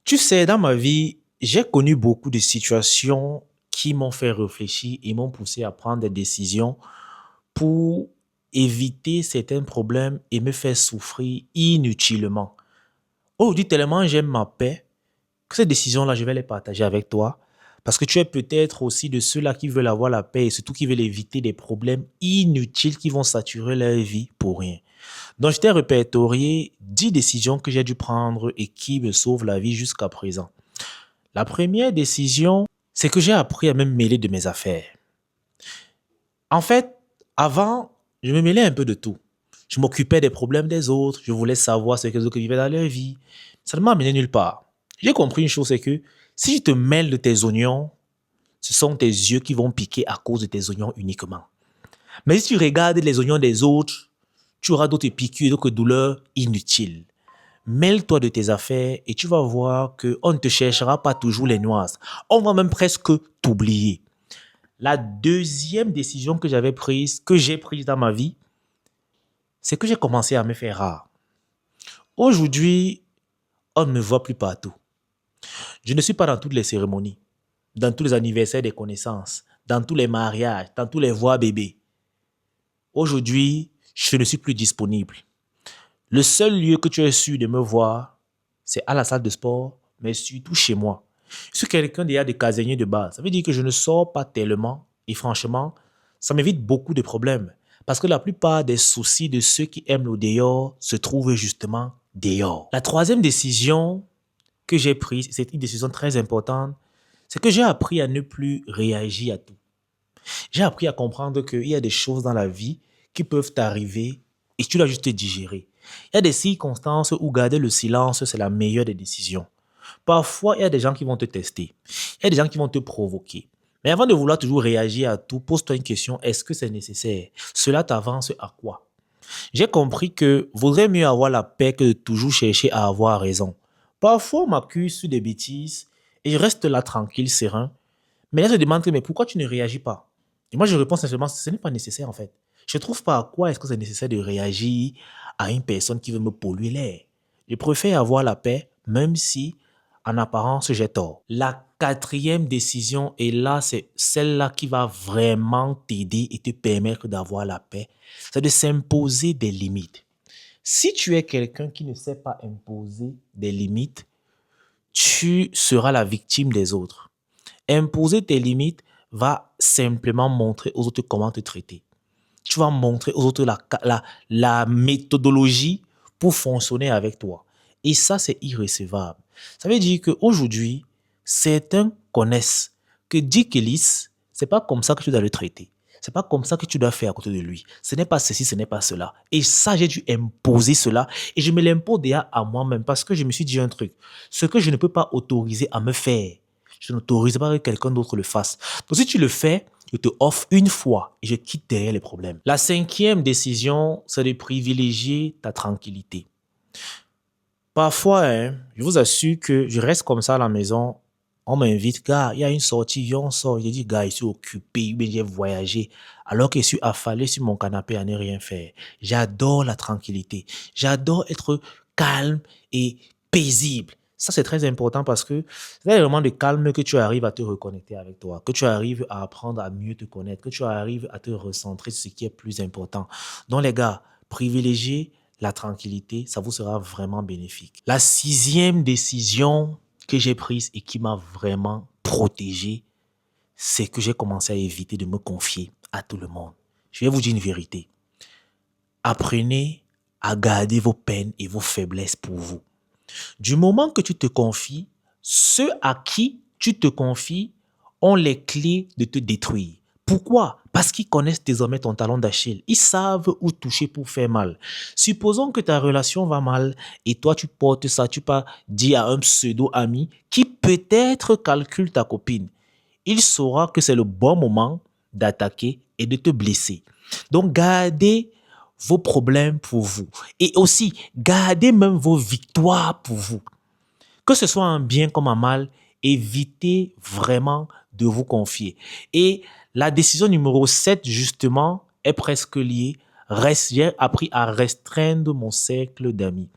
Tu sais, dans ma vie, j'ai connu beaucoup de situations qui m'ont fait réfléchir et m'ont poussé à prendre des décisions pour éviter certains problèmes et me faire souffrir inutilement. Aujourd'hui, tellement j'aime ma paix que ces décisions-là, je vais les partager avec toi parce que tu es peut-être aussi de ceux-là qui veulent avoir la paix et surtout qui veulent éviter des problèmes inutiles qui vont saturer leur vie pour rien. Donc, je t'ai répertorié 10 décisions que j'ai dû prendre et qui me sauvent la vie jusqu'à présent. La première décision, c'est que j'ai appris à me mêler de mes affaires. En fait, avant, je me mêlais un peu de tout. Je m'occupais des problèmes des autres, je voulais savoir ce que les autres vivaient dans leur vie. Ça ne m'a amené nulle part. J'ai compris une chose, c'est que si je te mêle de tes oignons, ce sont tes yeux qui vont piquer à cause de tes oignons uniquement. Mais si tu regardes les oignons des autres, tu auras d'autres piqûres, d'autres douleurs inutiles. Mêle-toi de tes affaires et tu vas voir qu'on ne te cherchera pas toujours les nuances. On va même presque t'oublier. La deuxième décision que j'ai prise dans ma vie, c'est que j'ai commencé à me faire rare. Aujourd'hui, on ne me voit plus partout. Je ne suis pas dans toutes les cérémonies, dans tous les anniversaires des connaissances, dans tous les mariages, dans tous les voix bébés. Aujourd'hui, je ne suis plus disponible. Le seul lieu que tu es sûr de me voir, c'est à la salle de sport, mais surtout chez moi. Je suis quelqu'un déjà de casanier de base. Ça veut dire que je ne sors pas tellement et franchement, ça m'évite beaucoup de problèmes. Parce que la plupart des soucis de ceux qui aiment le dehors se trouvent justement dehors. La troisième décision que j'ai prise, c'est une décision très importante, c'est que j'ai appris à ne plus réagir à tout. J'ai appris à comprendre qu'il y a des choses dans la vie qui peuvent t'arriver et tu dois juste te digérer. Il y a des circonstances où garder le silence, c'est la meilleure des décisions. Parfois, il y a des gens qui vont te tester. Il y a des gens qui vont te provoquer. Mais avant de vouloir toujours réagir à tout, pose-toi une question, est-ce que c'est nécessaire? Cela t'avance à quoi? J'ai compris que vaudrait mieux avoir la paix que de toujours chercher à avoir raison. Parfois, on m'accuse sur des bêtises et je reste là tranquille, serein. Mais là, je demande, mais pourquoi tu ne réagis pas? Et moi, je réponds simplement, ce n'est pas nécessaire en fait. Je ne trouve pas à quoi est-ce que c'est nécessaire de réagir à une personne qui veut me polluer l'air. Je préfère avoir la paix, même si en apparence j'ai tort. La quatrième décision, et là, c'est celle-là qui va vraiment t'aider et te permettre d'avoir la paix, c'est de s'imposer des limites. Si tu es quelqu'un qui ne sait pas imposer des limites, tu seras la victime des autres. Imposer tes limites va simplement montrer aux autres comment te traiter. Tu vas montrer aux autres la méthodologie pour fonctionner avec toi. Et ça, c'est irrécevable. Ça veut dire qu'aujourd'hui, certains connaissent que Dick Ellis, c'est pas comme ça que tu dois le traiter. C'est pas comme ça que tu dois faire à côté de lui. Ce n'est pas ceci, ce n'est pas cela. Et ça, j'ai dû imposer cela. Et je me l'impose déjà à moi-même parce que je me suis dit un truc. Ce que je ne peux pas autoriser à me faire, je n'autorise pas que quelqu'un d'autre le fasse. Donc si tu le fais, je te offre une fois et je quitte derrière les problèmes. La cinquième décision, c'est de privilégier ta tranquillité. Parfois, je vous assure que je reste comme ça à la maison. On m'invite, gars, il y a une sortie, viens, on sort. J'ai dit, gars, je suis occupé, mais j'ai voyagé. Alors que je suis affalé sur mon canapé à ne rien faire. J'adore la tranquillité. J'adore être calme et paisible. Ça, c'est très important parce que c'est vraiment de calme que tu arrives à te reconnecter avec toi, que tu arrives à apprendre à mieux te connaître, que tu arrives à te recentrer sur ce qui est plus important. Donc, les gars, privilégiez la tranquillité, ça vous sera vraiment bénéfique. La sixième décision que j'ai prise et qui m'a vraiment protégé, c'est que j'ai commencé à éviter de me confier à tout le monde. Je vais vous dire une vérité. Apprenez à garder vos peines et vos faiblesses pour vous. Du moment que tu te confies, ceux à qui tu te confies ont les clés de te détruire. Pourquoi? Parce qu'ils connaissent désormais ton talon d'Achille. Ils savent où toucher pour faire mal. Supposons que ta relation va mal et toi tu portes ça, tu pas dit à un pseudo-ami qui peut-être calcule ta copine. Il saura que c'est le bon moment d'attaquer et de te blesser. Donc gardez vos problèmes pour vous. Et aussi, gardez même vos victoires pour vous. Que ce soit en bien comme en mal, évitez vraiment de vous confier. Et la décision numéro 7, justement, est presque liée. J'ai appris à restreindre mon cercle d'amis.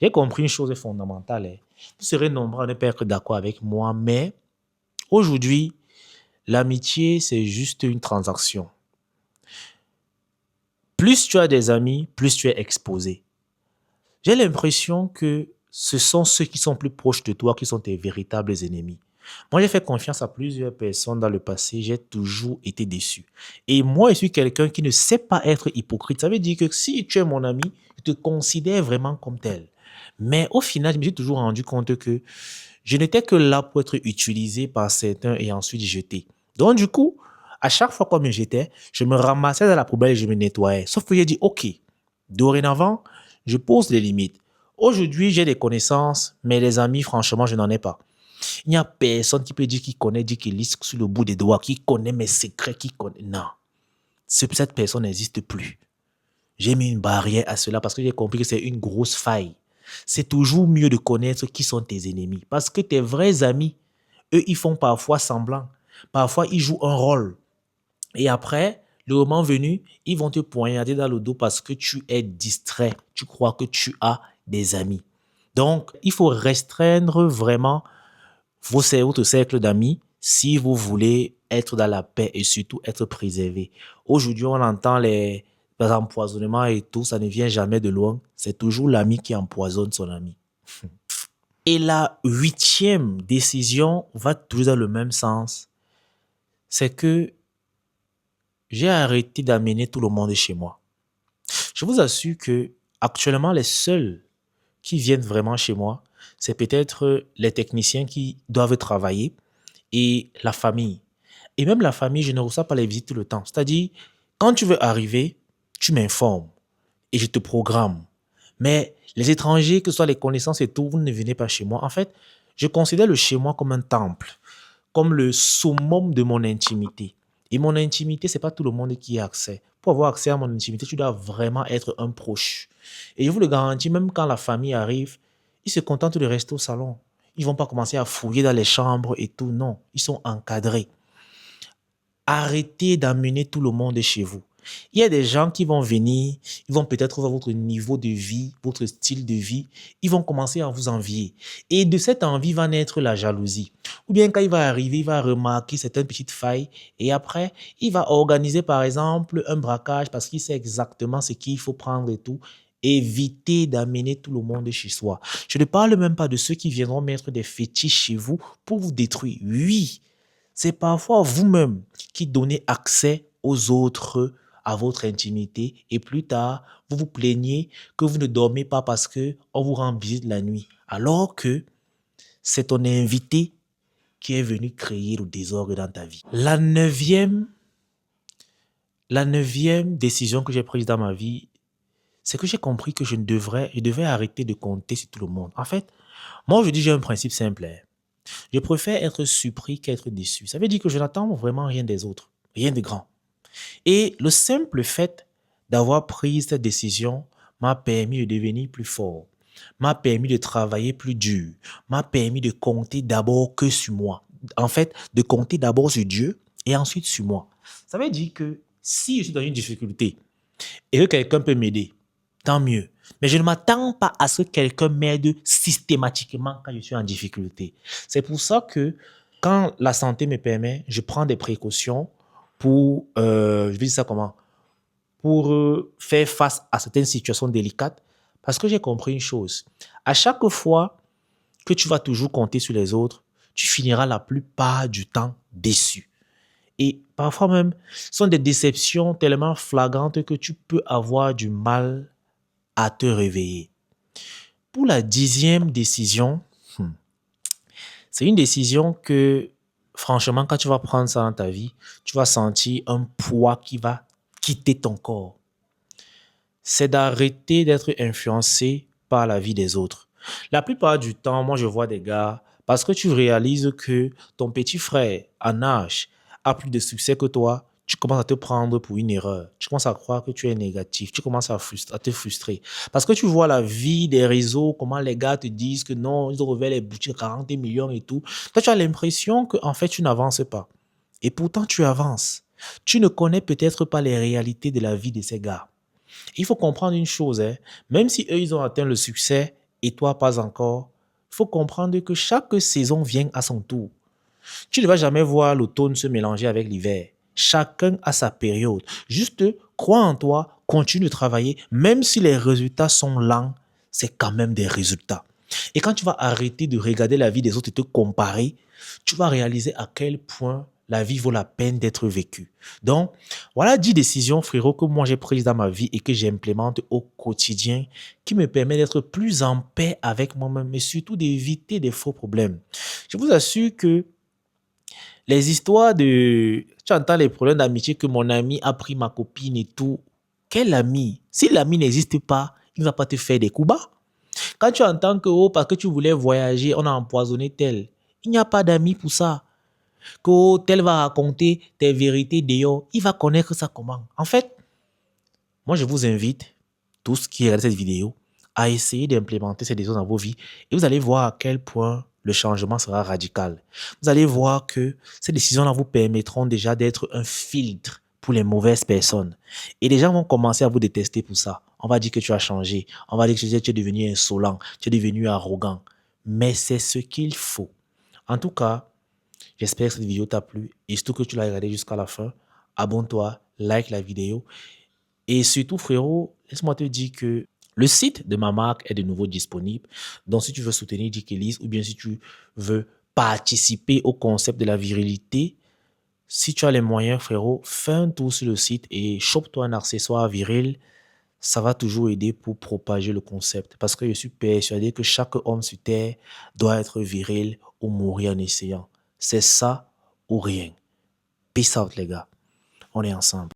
J'ai compris une chose fondamentale. Vous serez nombreux à ne pas être d'accord avec moi, mais aujourd'hui, l'amitié, c'est juste une transaction. Plus tu as des amis, plus tu es exposé. J'ai l'impression que ce sont ceux qui sont plus proches de toi qui sont tes véritables ennemis. Moi, j'ai fait confiance à plusieurs personnes dans le passé, j'ai toujours été déçu. Et moi, je suis quelqu'un qui ne sait pas être hypocrite. Ça veut dire que si tu es mon ami, je te considère vraiment comme tel. Mais au final, je me suis toujours rendu compte que je n'étais que là pour être utilisé par certains et ensuite jeté. Donc, du coup, à chaque fois qu'on me jetait, je me ramassais dans la poubelle et je me nettoyais. Sauf que j'ai dit, OK, dorénavant, je pose des limites. Aujourd'hui, j'ai des connaissances, mais les amis, franchement, je n'en ai pas. Il n'y a personne qui peut dire qu'il connaît, dire qu'il lit sur le bout des doigts, qui connaît mes secrets, qui connaît. Non. Cette personne n'existe plus. J'ai mis une barrière à cela parce que j'ai compris que c'est une grosse faille. C'est toujours mieux de connaître qui sont tes ennemis. Parce que tes vrais amis, eux, ils font parfois semblant. Parfois, ils jouent un rôle. Et après, le moment venu, ils vont te poignarder dans le dos parce que tu es distrait. Tu crois que tu as des amis. Donc, il faut restreindre vraiment votre cercle d'amis si vous voulez être dans la paix et surtout être préservé. Aujourd'hui, on entend les empoisonnements et tout, ça ne vient jamais de loin. C'est toujours l'ami qui empoisonne son ami. Et la huitième décision va toujours dans le même sens. C'est que j'ai arrêté d'amener tout le monde chez moi. Je vous assure que actuellement, les seuls qui viennent vraiment chez moi, c'est peut-être les techniciens qui doivent travailler et la famille. Et même la famille, je ne reçois pas les visites tout le temps. C'est-à-dire, quand tu veux arriver, tu m'informes et je te programme. Mais les étrangers, que ce soit les connaissances et tout, vous ne venez pas chez moi. En fait, je considère le chez moi comme un temple, comme le summum de mon intimité. Et mon intimité, c'est pas tout le monde qui a accès. Pour avoir accès à mon intimité, tu dois vraiment être un proche. Et je vous le garantis, même quand la famille arrive, ils se contentent de rester au salon. Ils vont pas commencer à fouiller dans les chambres et tout. Non, ils sont encadrés. Arrêtez d'amener tout le monde chez vous. Il y a des gens qui vont venir, ils vont peut-être voir votre niveau de vie, votre style de vie, ils vont commencer à vous envier. Et de cette envie va naître la jalousie. Ou bien quand il va arriver, il va remarquer certaines petites failles et après, il va organiser par exemple un braquage parce qu'il sait exactement ce qu'il faut prendre et tout. Évitez d'amener tout le monde chez soi. Je ne parle même pas de ceux qui viendront mettre des fétiches chez vous pour vous détruire. Oui, c'est parfois vous-même qui donnez accès aux autres à votre intimité et plus tard, vous vous plaignez que vous ne dormez pas parce que on vous rend visite la nuit. Alors que c'est ton invité qui est venu créer le désordre dans ta vie. La neuvième décision que j'ai prise dans ma vie, c'est que j'ai compris que je devais arrêter de compter sur tout le monde. En fait, moi aujourd'hui j'ai un principe simple. Je préfère être surpris qu'être déçu. Ça veut dire que je n'attends vraiment rien des autres, rien de grand. Et le simple fait d'avoir pris cette décision m'a permis de devenir plus fort, m'a permis de travailler plus dur, m'a permis de compter d'abord que sur moi. En fait, de compter d'abord sur Dieu et ensuite sur moi. Ça veut dire que si je suis dans une difficulté et que quelqu'un peut m'aider, tant mieux. Mais je ne m'attends pas à ce que quelqu'un m'aide systématiquement quand je suis en difficulté. C'est pour ça que quand la santé me permet, je prends des précautions pour, je vais dire ça comment, pour faire face à certaines situations délicates. Parce que j'ai compris une chose. À chaque fois que tu vas toujours compter sur les autres, tu finiras la plupart du temps déçu. Et parfois même, ce sont des déceptions tellement flagrantes que tu peux avoir du mal à te réveiller. Pour la 10e décision, c'est une décision que, franchement, quand tu vas prendre ça dans ta vie, tu vas sentir un poids qui va quitter ton corps. C'est d'arrêter d'être influencé par la vie des autres. La plupart du temps, moi, je vois des gars, parce que tu réalises que ton petit frère en âge a plus de succès que toi, tu commences à te prendre pour une erreur. Tu commences à croire que tu es négatif. Tu commences à te frustrer. Parce que tu vois la vie des réseaux, comment les gars te disent que non, ils ont ouvert les boutiques à 40 millions et tout. Toi, tu as l'impression que en fait, tu n'avances pas. Et pourtant, tu avances. Tu ne connais peut-être pas les réalités de la vie de ces gars. Il faut comprendre une chose, même si eux, ils ont atteint le succès et toi, pas encore, Il faut comprendre que chaque saison vient à son tour. Tu ne vas jamais voir l'automne se mélanger avec l'hiver. Chacun a sa période. Juste crois en toi, continue de travailler. Même si les résultats sont lents, c'est quand même des résultats. Et quand tu vas arrêter de regarder la vie des autres et te comparer, tu vas réaliser à quel point la vie vaut la peine d'être vécue. Donc, voilà 10 décisions, frérot, que moi j'ai prises dans ma vie et que j'implémente au quotidien, qui me permet d'être plus en paix avec moi-même, mais surtout d'éviter des faux problèmes. Je vous assure que les histoires de... Tu entends les problèmes d'amitié que mon ami a pris ma copine et tout. Quel ami? Si l'ami n'existe pas, il ne va pas te faire des coups bas. Quand tu entends que, oh, parce que tu voulais voyager, on a empoisonné tel. Il n'y a pas d'amis pour ça. Que oh, tel va raconter tes vérités d'ailleurs. Il va connaître ça comment. En fait, moi, je vous invite, tous qui regardent cette vidéo, à essayer d'implémenter ces décisions dans vos vies et vous allez voir à quel point le changement sera radical. Vous allez voir que ces décisions-là vous permettront déjà d'être un filtre pour les mauvaises personnes. Et les gens vont commencer à vous détester pour ça. On va dire que tu as changé. On va dire que tu es devenu insolent. Tu es devenu arrogant. Mais c'est ce qu'il faut. En tout cas, j'espère que cette vidéo t'a plu et surtout que tu l'as regardée jusqu'à la fin. Abonne-toi, like la vidéo. Et surtout, frérot, laisse-moi te dire que le site de ma marque est de nouveau disponible. Donc, si tu veux soutenir Dick Elise ou bien si tu veux participer au concept de la virilité, si tu as les moyens, frérot, fais un tour sur le site et chope-toi un accessoire viril. Ça va toujours aider pour propager le concept. Parce que je suis persuadé que chaque homme sur Terre doit être viril ou mourir en essayant. C'est ça ou rien. Peace out, les gars. On est ensemble.